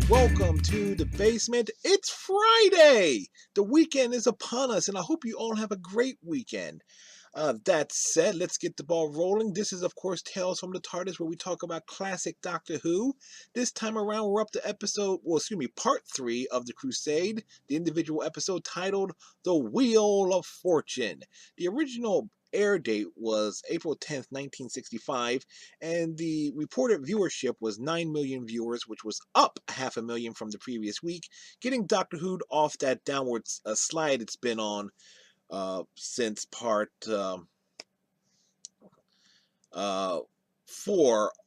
Welcome to the basement. It's Friday. The weekend is upon us, and I hope you all have a great weekend. That said, let's get the ball rolling. This is, of course, Tales from the TARDIS, where we talk about classic Doctor Who. This time around, we're up to part 3 of the Crusade, the individual episode titled The Wheel of Fortune. The original air date was April 10th, 1965, and the reported viewership was 9 million viewers, which was up 500,000 from the previous week, getting Doctor Who off that downward slide it's been on since part 4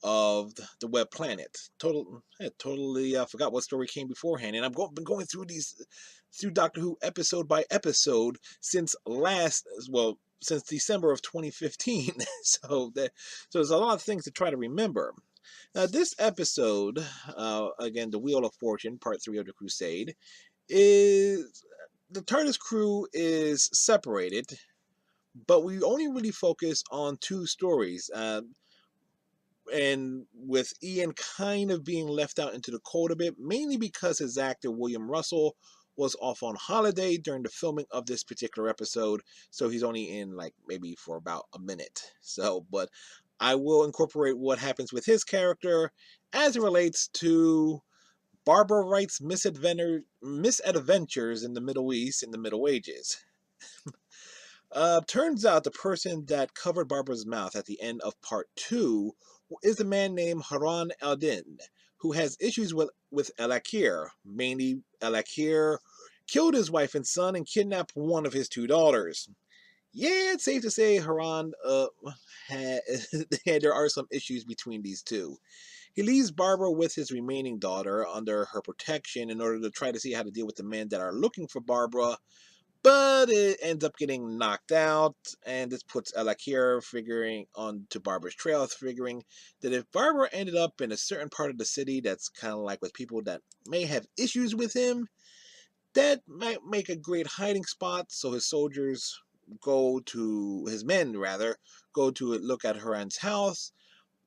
of the Web Planet. Totally forgot what story came beforehand, and I've been going through Doctor Who episode by episode since December of 2015. so there's a lot of things to try to remember. Now, this episode, again, The Wheel of Fortune, Part 3 of the Crusade, is the TARDIS crew is separated, but we only really focus on 2 stories, and with Ian kind of being left out into the cold a bit, mainly because his actor William Russell was off on holiday during the filming of this particular episode, so he's only in maybe for about a minute. But I will incorporate what happens with his character as it relates to Barbara Wright's misadventures in the Middle East in the Middle Ages. Turns out the person that covered Barbara's mouth at the end of part 2 is a man named Haran al-Din, who has issues with al-Akhir. Mainly, al-Akhir killed his wife and son and kidnapped one of his 2 daughters. Yeah, it's safe to say Haran, there are some issues between these two. He leaves Barbara with his remaining daughter under her protection in order to try to see how to deal with the men that are looking for Barbara, but it ends up getting knocked out, and this puts al-Akhir figuring onto Barbara's trail, figuring that if Barbara ended up in a certain part of the city that's kind of like with people that may have issues with him, that might make a great hiding spot, so his men go to look at Haran's house.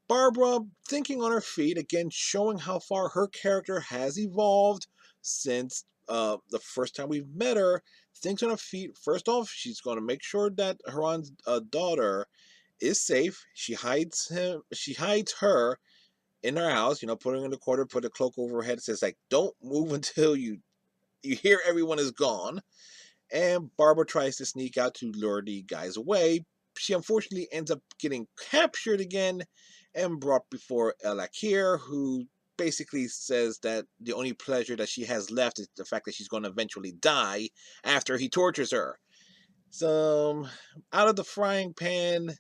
Barbara, thinking on her feet, again showing how far her character has evolved since the first time we've met her, thinks on her feet. First off, she's going to make sure that Haran's daughter is safe. She hides her in her house, put her in the corner, put a cloak over her head, says don't move until you hear everyone is gone. And Barbara tries to sneak out to lure the guys away. She unfortunately ends up getting captured again and brought before al-Akhir, who basically says that the only pleasure that she has left is the fact that she's going to eventually die after he tortures her. So, out of the frying pan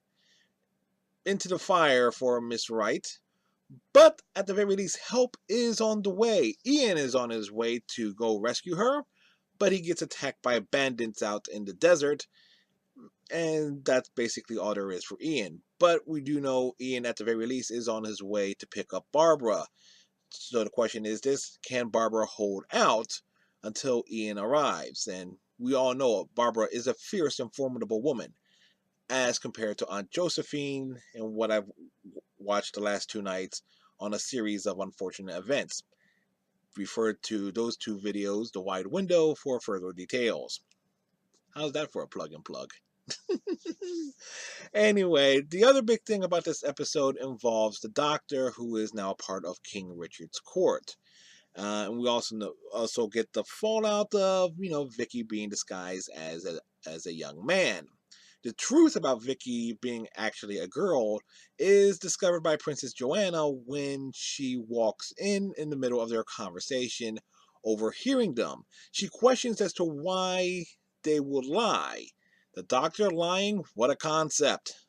into the fire for Miss Wright. But at the very least, help is on the way. Ian is on his way to go rescue her, but he gets attacked by bandits out in the desert, and that's basically all there is for Ian. But we do know Ian, at the very least, is on his way to pick up Barbara. So the question is this: can Barbara hold out until Ian arrives? And we all know Barbara is a fierce and formidable woman, as compared to Aunt Josephine and what I've watched the last 2 nights on a series of unfortunate events. Refer to those 2 videos, The Wide Window, for further details. How's that for a plug and plug? Anyway, the other big thing about this episode involves the Doctor, who is now part of King Richard's court. And we also get the fallout of, Vicky being disguised as a young man. The truth about Vicky being actually a girl is discovered by Princess Joanna when she walks in the middle of their conversation, overhearing them. She questions as to why they would lie. The Doctor lying? What a concept.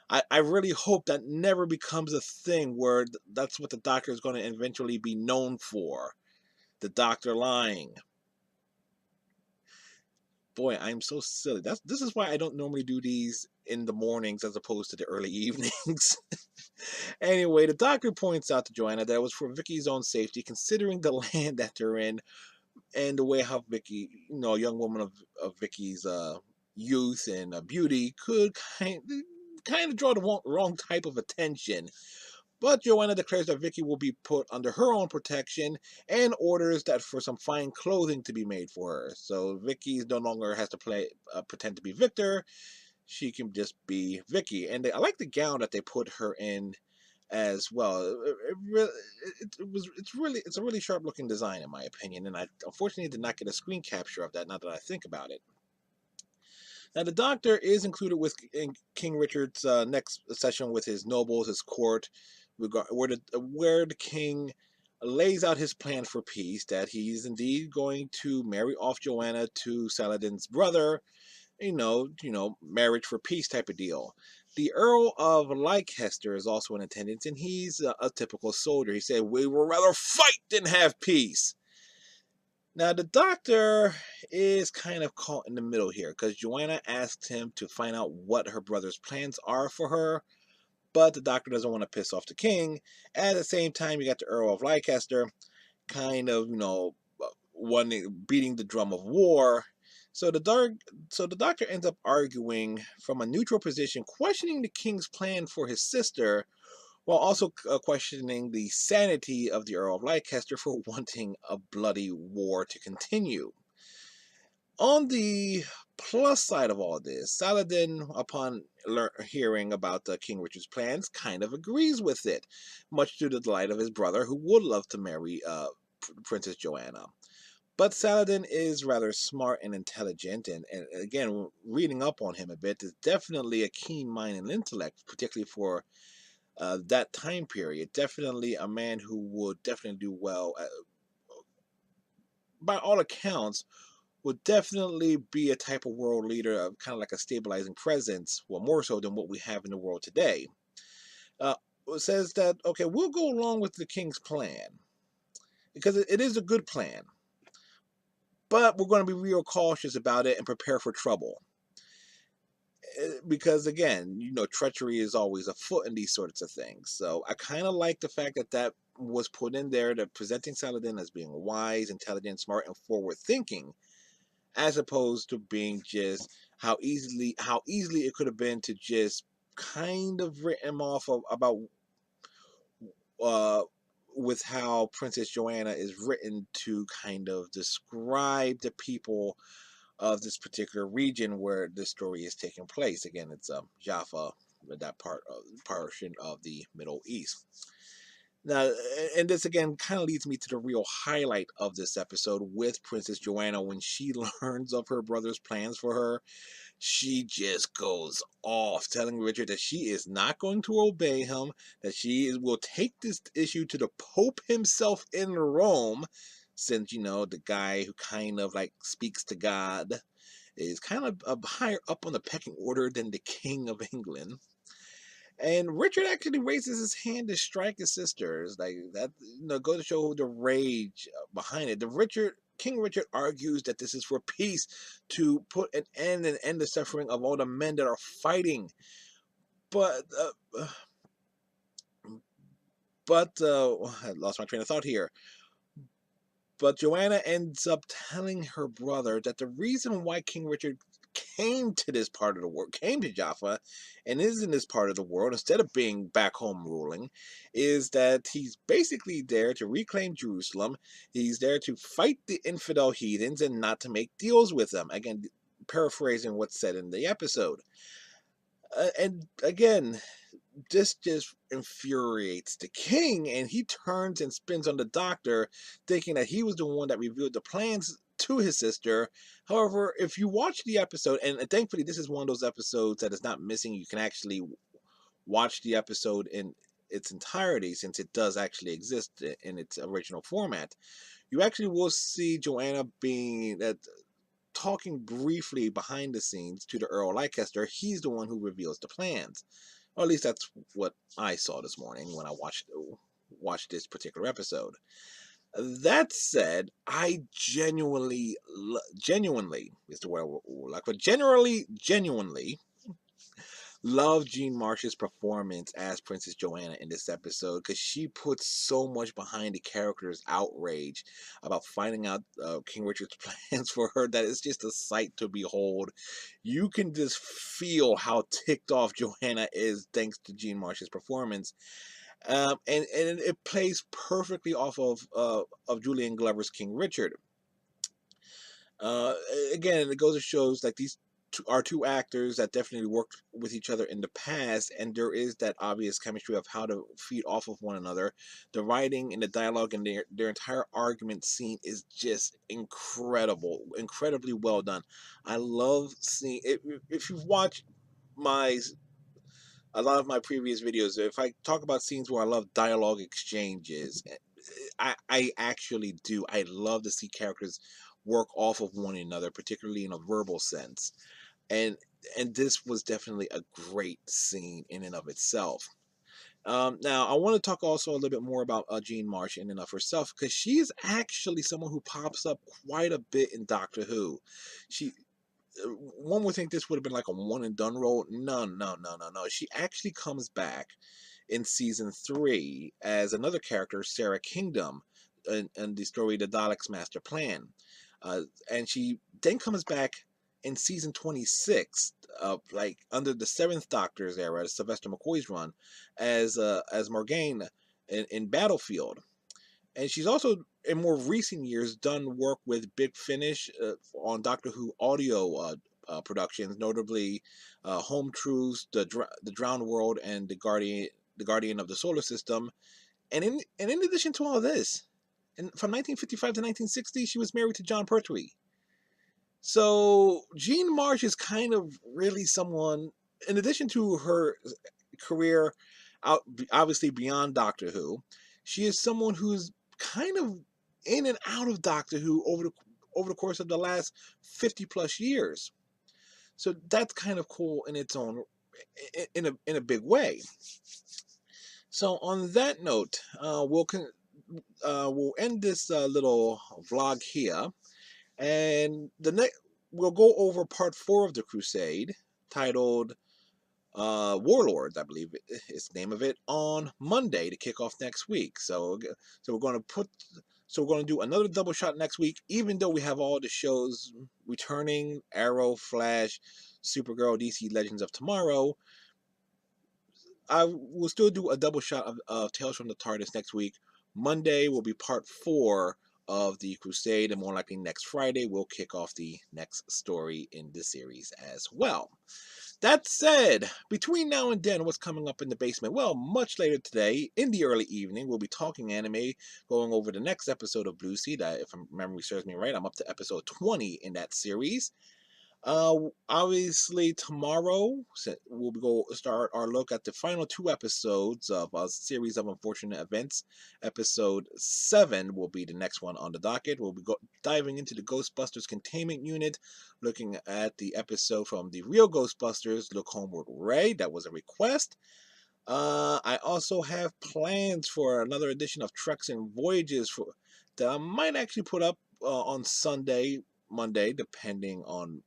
I really hope that never becomes a thing where that's what the Doctor is going to eventually be known for. The Doctor lying. Boy, I'm so silly. This is why I don't normally do these in the mornings as opposed to the early evenings. Anyway, the Doctor points out to Joanna that it was for Vicky's own safety, considering the land that they're in and the way how Vicky, a young woman of Vicky's youth and beauty, could kind of draw the wrong type of attention. But Joanna declares that Vicky will be put under her own protection and orders that for some fine clothing to be made for her. So Vicky no longer has to pretend to be Victor. She can just be Vicky. And I like the gown that they put her in as well. It's a really sharp looking design in my opinion, and I unfortunately did not get a screen capture of that. Now that I think about it. Now the Doctor is included with in King Richard's next session with his nobles, his court, where the king lays out his plan for peace. That he's indeed going to marry off Joanna to Saladin's brother, marriage for peace type of deal. The Earl of Leicester is also in attendance, and he's a typical soldier. He said, "We would rather fight than have peace." Now, the Doctor is kind of caught in the middle here, because Joanna asked him to find out what her brother's plans are for her, but the Doctor doesn't want to piss off the king. At the same time, you got the Earl of Leicester kind of, beating the drum of war. So the Doctor ends up arguing from a neutral position, questioning the king's plan for his sister, while also questioning the sanity of the Earl of Leicester for wanting a bloody war to continue. On the plus side of all this, Saladin, upon hearing about King Richard's plans, kind of agrees with it, much to the delight of his brother, who would love to marry Princess Joanna. But Saladin is rather smart and intelligent, and again, reading up on him a bit, is definitely a keen mind and intellect, particularly for that time period. Definitely a man who would definitely do well. By all accounts, would definitely be a type of world leader, of kind of like a stabilizing presence, well, more so than what we have in the world today. It says that, okay, we'll go along with the king's plan, because it is a good plan, but we're going to be real cautious about it and prepare for trouble. Because again, treachery is always afoot in these sorts of things. So I kind of like the fact that was put in there, that presenting Saladin as being wise, intelligent, smart, and forward thinking, as opposed to being just how easily it could have been to just kind of written him off about uh, with how Princess Joanna is written to kind of describe the people of this particular region where the story is taking place. Again, it's Jaffa, that portion of the Middle East. Now, and this again kind of leads me to the real highlight of this episode with Princess Joanna. When she learns of her brother's plans for her, she just goes off, telling Richard that she is not going to obey him, that she will take this issue to the Pope himself in Rome, since, the guy who kind of like speaks to God is kind of higher up on the pecking order than the King of England. And Richard actually raises his hand to strike his sisters. Like that, go to show the rage behind it. King Richard argues that this is for peace, to put an end and end the suffering of all the men that are fighting. But I lost my train of thought here. But Joanna ends up telling her brother that the reason why King Richard came to this part of the world, came to Jaffa, and is in this part of the world instead of being back home ruling, is that he's basically there to reclaim Jerusalem. He's there to fight the infidel heathens and not to make deals with them. Again, paraphrasing what's said in the episode. And again, this just infuriates the king, and he turns and spins on the Doctor, thinking that he was the one that revealed the plans to his sister. However, if you watch the episode, and thankfully this is one of those episodes that is not missing, you can actually watch the episode in its entirety, since it does actually exist in its original format. You actually will see Joanna talking briefly behind the scenes to the Earl of Leicester. He's the one who reveals the plans. Or at least that's what I saw this morning when I watched this particular episode. That said, I genuinely is the word like, but genuinely love Jean Marsh's performance as Princess Joanna in this episode, because she puts so much behind the character's outrage about finding out King Richard's plans for her that it's just a sight to behold. You can just feel how ticked off Joanna is thanks to Jean Marsh's performance. And it plays perfectly off of Julian Glover's King Richard. Uh, Again, it goes to shows like these are two actors that definitely worked with each other in the past, and there is that obvious chemistry of how to feed off of one another. The writing and the dialogue and their entire argument scene is just incredible, incredibly well done. I love seeing it. If you've watched my a lot of my previous videos, if I talk about scenes where I love dialogue exchanges, I actually do. I love to see characters work off of one another, particularly in a verbal sense. And and this was definitely a great scene in and of itself. Now, I want to talk also a little bit more about Jean Marsh in and of herself, because she is actually someone who pops up quite a bit in Doctor Who. She One would think this would have been like a one and done role. No, no, no, no, no. She actually comes back in season 3 as another character, Sarah Kingdom, in the story The Daleks' Master Plan. Uh, and she then comes back in season 26, like under the Seventh Doctor's era, Sylvester McCoy's run, as Morgane in Battlefield. And she's also, in more recent years, done work with Big Finish on Doctor Who audio productions, notably Home Truths, the Drowned World, and the Guardian of the Solar System. And in addition to all this, from 1955 to 1960, she was married to John Pertwee. So Jean Marsh is kind of really someone, in addition to her career out obviously beyond Doctor Who, she is someone who's kind of in and out of Doctor Who over the course of the last 50 plus years. So that's kind of cool in its own in a big way. So on that note, we'll end this little vlog here, and the next we'll go over part 4 of the Crusade, titled Warlords, I believe is the name of it, on Monday to kick off next week. So we're going to do another double shot next week, even though we have all the shows returning: Arrow, Flash, Supergirl, DC Legends of Tomorrow. I will still do a double shot of Tales from the TARDIS next week. Monday will be part 4 of the Crusade, and more likely next Friday we'll kick off the next story in the series as well. That said, between now and then, what's coming up in the basement? Well, much later today, in the early evening, we'll be talking anime, going over the next episode of Blue Sea. That, if memory serves me right, I'm up to episode 20 in that series. Obviously, tomorrow we'll go start our look at the final 2 episodes of a series of unfortunate events. Episode 7 will be the next one on the docket. We'll be diving into the Ghostbusters containment unit, looking at the episode from the real Ghostbusters, Look Homeward Ray. That was a request. I also have plans for another edition of Treks and Voyages that I might actually put up on Monday, depending on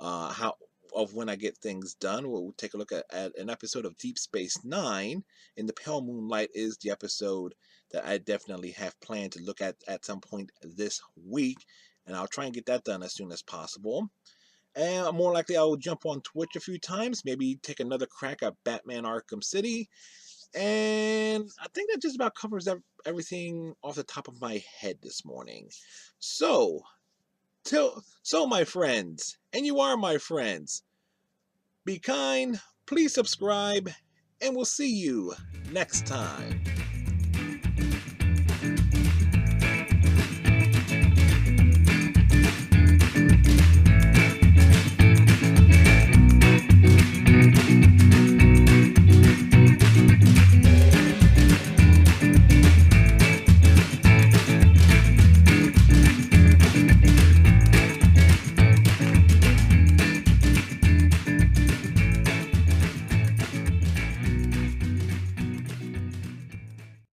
how of when I get things done. We'll take a look at an episode of Deep Space Nine. In the Pale Moonlight is the episode that I definitely have planned to look at some point this week, and I'll try and get that done as soon as possible. And more likely, I will jump on Twitch a few times, maybe take another crack at Batman Arkham City. And I think that just about covers everything off the top of my head this morning. So, my friends, and you are my friends, be kind, please subscribe, and we'll see you next time.